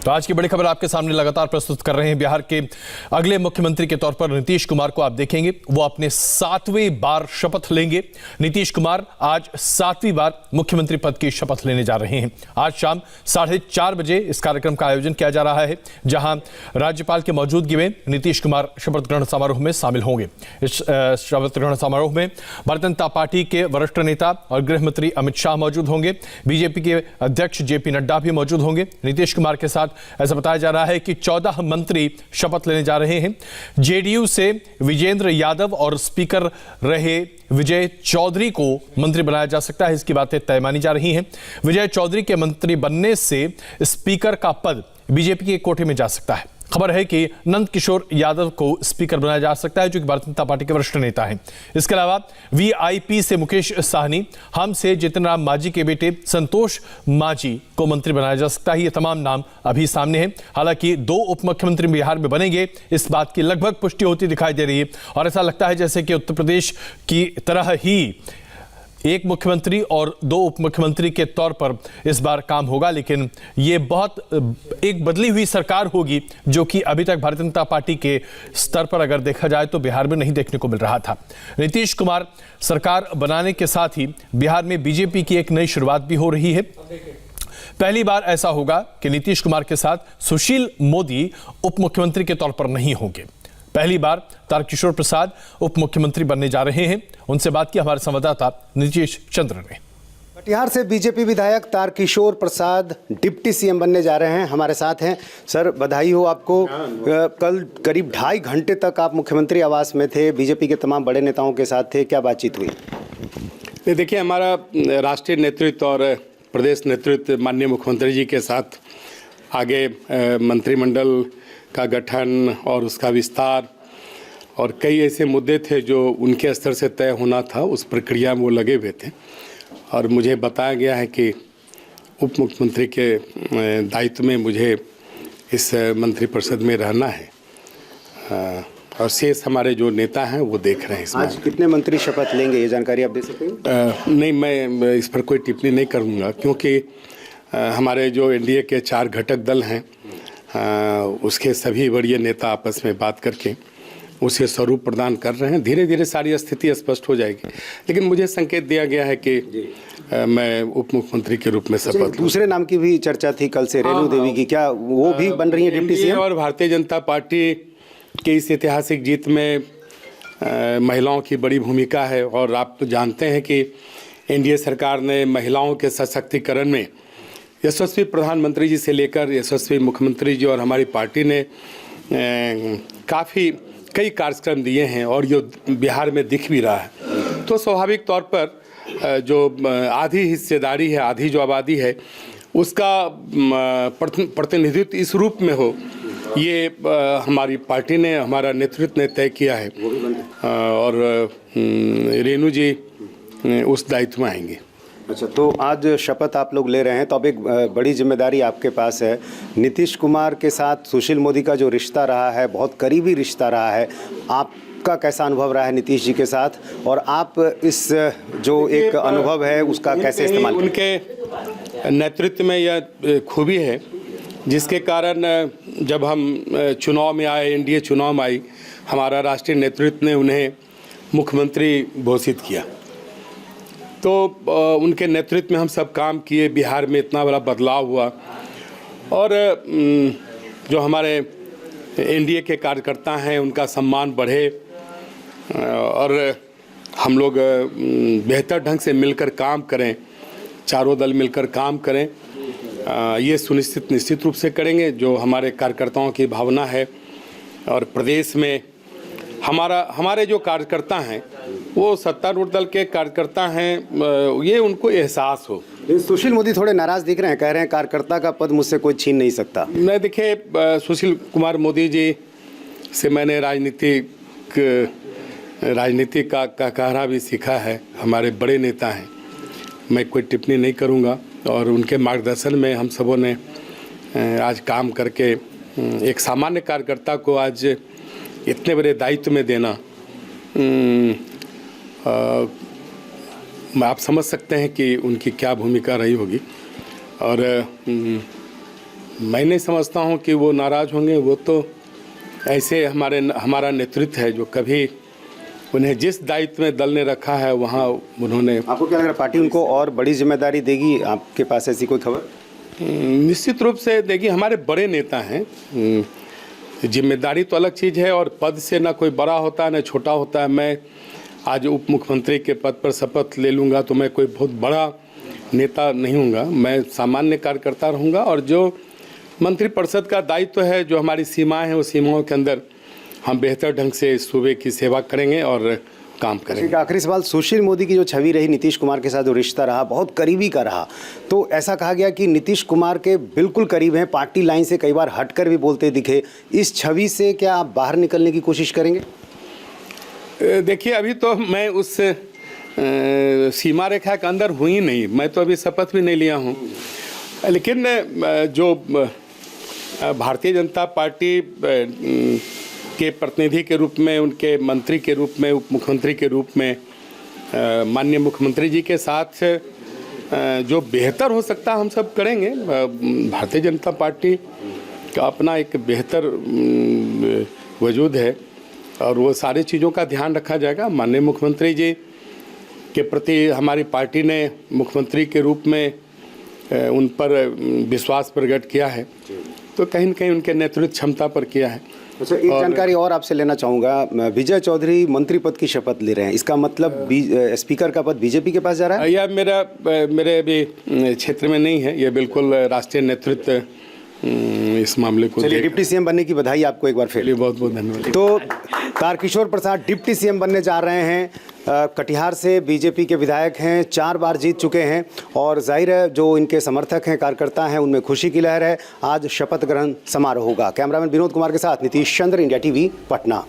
तो आज की बड़ी खबर आपके सामने लगातार प्रस्तुत कर रहे हैं। बिहार के अगले मुख्यमंत्री के तौर पर नीतीश कुमार को आप देखेंगे, वो अपने 7वीं बार शपथ लेंगे। नीतीश कुमार आज 7वीं बार मुख्यमंत्री पद की शपथ लेने जा रहे हैं। आज शाम 4:30 बजे इस कार्यक्रम का आयोजन किया जा रहा है, जहां राज्यपाल की मौजूदगी में नीतीश कुमार शपथ ग्रहण समारोह में शामिल होंगे। इस शपथ ग्रहण समारोह में भारतीय जनता पार्टी के वरिष्ठ नेता और गृह मंत्री अमित शाह मौजूद होंगे। बीजेपी के अध्यक्ष जेपी नड्डा भी मौजूद होंगे। नीतीश कुमार के साथ ऐसा बताया जा रहा है कि 14 मंत्री शपथ लेने जा रहे हैं। जेडीयू से विजेंद्र यादव और स्पीकर रहे विजय चौधरी को मंत्री बनाया जा सकता है, इसकी बातें तय मानी जा रही हैं। विजय चौधरी के मंत्री बनने से स्पीकर का पद बीजेपी के कोटे में जा सकता है। खबर है कि नंद किशोर यादव को स्पीकर बनाया जा सकता है, जो कि भारतीय जनता पार्टी के वरिष्ठ नेता हैं। इसके अलावा वीआईपी से मुकेश साहनी, हम से जितिन राम मांझी के बेटे संतोष मांझी को मंत्री बनाया जा सकता है। ये तमाम नाम अभी सामने हैं। हालांकि 2 उप मुख्यमंत्री बिहार में बनेंगे, इस बात की लगभग पुष्टि होती दिखाई दे रही है और ऐसा लगता है जैसे कि उत्तर प्रदेश की तरह ही एक मुख्यमंत्री और 2 उप मुख्यमंत्री के तौर पर इस बार काम होगा। लेकिन ये बहुत एक बदली हुई सरकार होगी, जो कि अभी तक भारतीय जनता पार्टी के स्तर पर अगर देखा जाए तो बिहार में नहीं देखने को मिल रहा था। नीतीश कुमार सरकार बनाने के साथ ही बिहार में बीजेपी की एक नई शुरुआत भी हो रही है। पहली बार ऐसा होगा कि नीतीश कुमार के साथ सुशील मोदी उप मुख्यमंत्री के तौर पर नहीं होंगे। पहली बार तारकिशोर प्रसाद उप मुख्यमंत्री बनने जा रहे हैं। उनसे बात की हमारे संवाददाता नीतीश चंद्र ने। कटिहार से बीजेपी विधायक तारकिशोर प्रसाद डिप्टी सीएम बनने जा रहे हैं, हमारे साथ हैं। सर, बधाई हो आपको। कल करीब 2.5 घंटे तक आप मुख्यमंत्री आवास में थे, बीजेपी के तमाम बड़े नेताओं के साथ थे, क्या बातचीत हुई? देखिए, हमारा राष्ट्रीय नेतृत्व और प्रदेश नेतृत्व माननीय मुख्यमंत्री जी के साथ आगे मंत्रिमंडल का गठन और उसका विस्तार और कई ऐसे मुद्दे थे जो उनके स्तर से तय होना था, उस प्रक्रिया में वो लगे हुए थे। और मुझे बताया गया है कि उप मुख्यमंत्री के दायित्व में मुझे इस मंत्रिपरिषद में रहना है और शेष हमारे जो नेता हैं वो देख रहे हैं। आज कितने मंत्री शपथ लेंगे, ये जानकारी आप दे सकेंगे? नहीं, मैं इस पर कोई टिप्पणी नहीं करूँगा, क्योंकि हमारे जो एनडीए के 4 घटक दल हैं उसके सभी वरीय नेता आपस में बात करके उसे स्वरूप प्रदान कर रहे हैं। धीरे धीरे सारी स्थिति स्पष्ट हो जाएगी, लेकिन मुझे संकेत दिया गया है कि मैं उप मुख्यमंत्री के रूप में शपथ। दूसरे नाम की भी चर्चा थी कल से, रेणु देवी की, क्या वो भी बन रही है डिप्टी सीएम? और भारतीय जनता पार्टी की इस ऐतिहासिक जीत में महिलाओं की बड़ी भूमिका है। और आप तो जानते हैं कि एनडीए सरकार ने महिलाओं के सशक्तिकरण में यशस्वी प्रधानमंत्री जी से लेकर यशस्वी मुख्यमंत्री जी और हमारी पार्टी ने कई कार्यक्रम दिए हैं और ये बिहार में दिख भी रहा है। तो स्वाभाविक तौर पर जो आधी हिस्सेदारी है, आधी जो आबादी है, उसका प्रतिनिधित्व इस रूप में हो, ये हमारी पार्टी ने, हमारा नेतृत्व ने तय किया है और रेणु जी उस दायित्व में आएंगे। अच्छा, तो आज शपथ आप लोग ले रहे हैं, तो अब एक बड़ी जिम्मेदारी आपके पास है। नीतीश कुमार के साथ सुशील मोदी का जो रिश्ता रहा है, बहुत करीबी रिश्ता रहा है, आपका कैसा अनुभव रहा है नीतीश जी के साथ, और आप इस जो एक अनुभव है उसका कैसे इस्तेमाल? उनके नेतृत्व में यह खूबी है जिसके कारण जब हम चुनाव में आए, एनडीए चुनाव में आई, हमारा राष्ट्रीय नेतृत्व ने उन्हें मुख्यमंत्री घोषित किया। तो उनके नेतृत्व में हम सब काम किए, बिहार में इतना बड़ा बदलाव हुआ और जो हमारे एनडीए के कार्यकर्ता हैं उनका सम्मान बढ़े और हम लोग बेहतर ढंग से मिलकर काम करें, चारों दल मिलकर काम करें, ये सुनिश्चित निश्चित रूप से करेंगे। जो हमारे कार्यकर्ताओं की भावना है और प्रदेश में हमारे जो कार्यकर्ता हैं वो सत्तारूढ़ दल के कार्यकर्ता हैं, ये उनको एहसास हो। सुशील मोदी थोड़े नाराज दिख रहे हैं, कह रहे हैं कार्यकर्ता का पद मुझसे कोई छीन नहीं सकता। मैं देखिए, सुशील कुमार मोदी जी से मैंने राजनीति का कहना भी सीखा है, हमारे बड़े नेता हैं, मैं कोई टिप्पणी नहीं करूँगा और उनके मार्गदर्शन में हम सबों ने आज काम करके एक सामान्य कार्यकर्ता को आज इतने बड़े दायित्व में देना, आप समझ सकते हैं कि उनकी क्या भूमिका रही होगी। और मैं नहीं समझता हूं कि वो नाराज़ होंगे। वो तो ऐसे हमारा नेतृत्व है जो कभी उन्हें जिस दायित्व में दल ने रखा है वहाँ उन्होंने। आपको क्या लग रहा है पार्टी उनको और बड़ी जिम्मेदारी देगी? आपके पास ऐसी कोई खबर? निश्चित रूप से देखिए, हमारे बड़े नेता हैं। जिम्मेदारी तो अलग चीज़ है और पद से ना कोई बड़ा होता है ना छोटा होता है। मैं आज उप मुख्यमंत्री के पद पर शपथ ले लूँगा तो मैं कोई बहुत बड़ा नेता नहीं हूँगा। मैं सामान्य कार्यकर्ता रहूँगा और जो मंत्रिपरिषद का दायित्व है, जो हमारी सीमाएं हैं, उस सीमाओं के अंदर हम बेहतर ढंग से सूबे की सेवा करेंगे और काम करेंगे। आखिरी सवाल, सुशील मोदी की जो छवि रही नीतीश कुमार के साथ, जो रिश्ता रहा बहुत करीबी का रहा, तो ऐसा कहा गया कि नीतीश कुमार के बिल्कुल करीब हैं, पार्टी लाइन से कई बार हटकर भी बोलते दिखे। इस छवि से क्या आप बाहर निकलने की कोशिश करेंगे? देखिए, अभी तो मैं उस सीमा रेखा के अंदर हुई नहीं, मैं तो अभी शपथ भी नहीं लिया हूँ। लेकिन जो भारतीय जनता पार्टी के प्रतिनिधि के रूप में, उनके मंत्री के रूप में, उप मुख्यमंत्री के रूप में माननीय मुख्यमंत्री जी के साथ जो बेहतर हो सकता है हम सब करेंगे। भारतीय जनता पार्टी का अपना एक बेहतर वजूद है और वो सारी चीज़ों का ध्यान रखा जाएगा। माननीय मुख्यमंत्री जी के प्रति हमारी पार्टी ने मुख्यमंत्री के रूप में उन पर विश्वास प्रकट किया है, तो कहीं न कहीं उनके नेतृत्व क्षमता पर किया है। अच्छा, एक जानकारी और आपसे लेना चाहूँगा। विजय चौधरी मंत्री पद की शपथ ले रहे हैं, इसका मतलब स्पीकर का पद बीजेपी के पास जा रहा है? यह मेरे अभी क्षेत्र में नहीं है, यह बिल्कुल राष्ट्रीय नेतृत्व इस मामले को। चलिए, डिप्टी सीएम बनने की बधाई आपको एक बार फिर। बहुत बहुत धन्यवाद। तो तारकिशोर प्रसाद डिप्टी सीएम बनने जा रहे हैं। कटिहार से बीजेपी के विधायक हैं, 4 बार जीत चुके हैं और जाहिर है जो इनके समर्थक हैं, कार्यकर्ता हैं, उनमें खुशी की लहर है। आज शपथ ग्रहण समारोह होगा। कैमरामैन विनोद कुमार के साथ नीतीश चंद्र, इंडिया टीवी, पटना।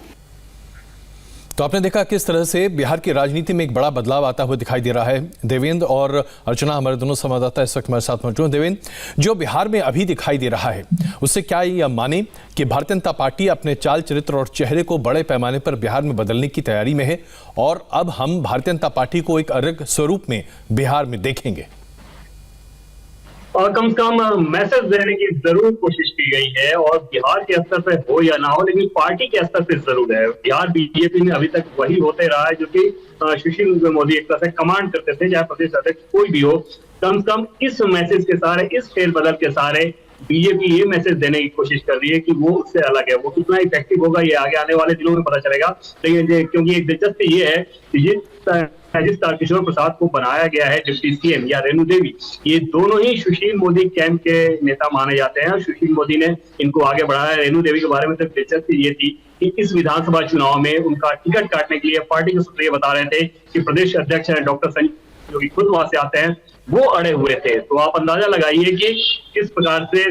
तो आपने देखा किस तरह से बिहार की राजनीति में एक बड़ा बदलाव आता हुआ दिखाई दे रहा है। देवेंद्र और अर्चना, हमारे दोनों संवाददाता इस वक्त हमारे साथ मौजूद हैं। देवेंद्र, जो बिहार में अभी दिखाई दे रहा है, उससे क्या यह माने कि भारतीय जनता पार्टी अपने चाल चरित्र और चेहरे को बड़े पैमाने पर बिहार में बदलने की तैयारी में है और अब हम भारतीय जनता पार्टी को एक अलग स्वरूप में बिहार में देखेंगे? और कम से कम मैसेज देने की जरूर कोशिश की गई है और बिहार के स्तर पे हो या ना हो, लेकिन पार्टी के स्तर पे जरूर है। बिहार बीजेपी में अभी तक वही होते रहा है जो कि सुशील मोदी एक तरह से कमांड करते थे, चाहे प्रदेश अध्यक्ष कोई भी हो। कम से कम इस मैसेज के सारे, इस फेरबदल के सारे बीजेपी ये मैसेज देने की कोशिश कर रही है कि वो उससे अलग है। वो कितना इफेक्टिव होगा ये आगे आने वाले दिनों में पता चलेगा। लेकिन क्योंकि एक दिलचस्पी ये है कि जिस तारकिशोर प्रसाद को बनाया गया है डिप्टी सीएम या रेणु देवी, ये दोनों ही सुशील मोदी कैंप के नेता माने जाते हैं और सुशील मोदी ने इनको आगे बढ़ाया। रेणु देवी के बारे में तो दिलचस्पी ये थी कि इस विधानसभा चुनाव में उनका टिकट काटने के लिए पार्टी के सूत्र ये बता रहे थे कि प्रदेश अध्यक्ष है डॉक्टर संजय, जो कि खुद वहां से आते हैं, वो अड़े हुए थे। तो आप अंदाजा लगाइए कि किस प्रकार से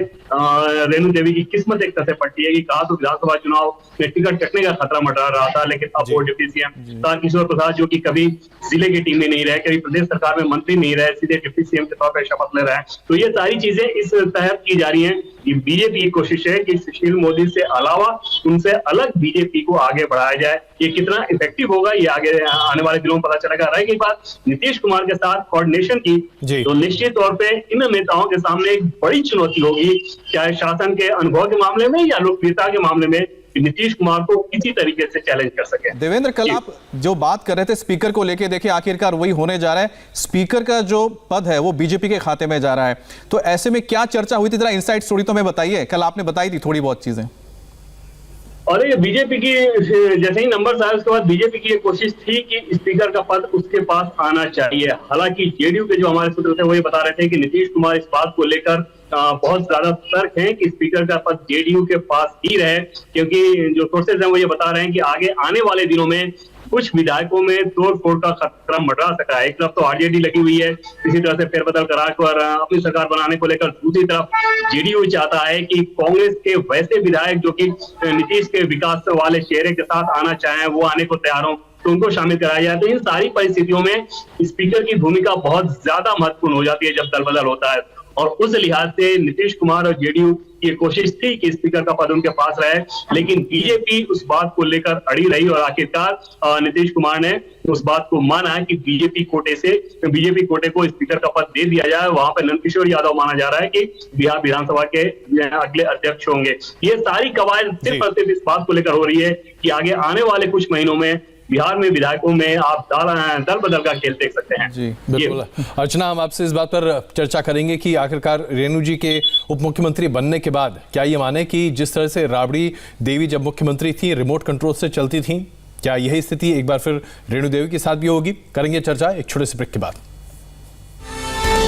रेणु देवी की किस्मत एक तरह से पट्टी है कि कहा तो विधानसभा चुनाव में टिकट कटने का खतरा मंडरा रहा था, लेकिन अब वो डिप्टी सीएम तारकिशोर प्रसाद, जो कि कभी जिले की टीम में नहीं रहे, कभी प्रदेश सरकार में मंत्री नहीं रहे, सीधे डिप्टी सीएम के तौर पर शपथ ले रहे हैं। तो ये सारी चीजें इस तहत की जा रही है। ये बीजेपी की कोशिश है कि सुशील मोदी से अलावा उनसे अलग बीजेपी को आगे बढ़ाया जाए। ये कितना इफेक्टिव होगा ये आगे आने वाले दिनों में पता चलेगा। रहेगी बात नीतीश कुमार के साथ कोऑर्डिनेशन की, तो निश्चित तौर पे इन नेताओं के सामने एक बड़ी चुनौती होगी, चाहे शासन के अनुभव के मामले में या लोकप्रियता के मामले में, नीतीश कुमार को किसी तरीके से चैलेंज कर सके। देवेंद्र, कल आप जो बात कर रहे थे स्पीकर को लेके, देखिए आखिरकार वही होने जा रहा है। स्पीकर का जो पद है वो बीजेपी के खाते में जा रहा है, तो ऐसे में क्या चर्चा हुई थी, जरा इनसाइड थोड़ी तो हमें बताइए। कल आपने बताई थी थोड़ी बहुत चीजें। और ये बीजेपी की जैसे ही नंबर आए उसके बाद बीजेपी की ये कोशिश थी कि स्पीकर का पद उसके पास आना चाहिए। हालांकि जेडीयू के जो हमारे सूत्र थे वो ये बता रहे थे कि नीतीश कुमार इस बात को लेकर बहुत ज्यादा सतर्क हैं कि स्पीकर का पद जेडीयू के पास ही रहे, क्योंकि जो सोर्सेज हैं वो ये बता रहे हैं कि आगे आने वाले दिनों में कुछ विधायकों में तोड़ फोड़ का खतरा मंडरा सका है। एक तरफ तो आरजेडी लगी हुई है किसी तरह से फेरबदल कराकर अपनी सरकार बनाने को लेकर, दूसरी तरफ जेडीयू चाहता है कि कांग्रेस के वैसे विधायक जो कि नीतीश के विकास वाले चेहरे के साथ आना चाहें, वो आने को तैयार हो, तो उनको शामिल कराया जाए। तो इन सारी परिस्थितियों में स्पीकर की भूमिका बहुत ज्यादा महत्वपूर्ण हो जाती है जब दल बदल होता है। और उस लिहाज से नीतीश कुमार और जेडीयू की कोशिश थी कि स्पीकर का पद उनके पास रहे, लेकिन बीजेपी उस बात को लेकर अड़ी रही और आखिरकार नीतीश कुमार ने उस बात को माना है कि बीजेपी कोटे को स्पीकर का पद दे दिया जाए। वहां पर नंदकिशोर यादव माना जा रहा है कि बिहार विधानसभा के अगले अध्यक्ष होंगे। ये सारी कवायद सिर्फ और सिर्फ इस बात को लेकर हो रही है कि आगे आने वाले कुछ महीनों में बिहार में विधायकों में आप दल बदल का खेल देख सकते हैं। जी बिल्कुल। अर्चना, हम आपसे इस बात पर चर्चा करेंगे कि आखिरकार रेणु जी के उप मुख्यमंत्री बनने के बाद क्या ये माने कि जिस तरह से राबड़ी देवी जब मुख्यमंत्री थी रिमोट कंट्रोल से चलती थी, क्या यही स्थिति एक बार फिर रेणु देवी के साथ भी होगी? करेंगे चर्चा एक छोटे से ब्रेक के बाद।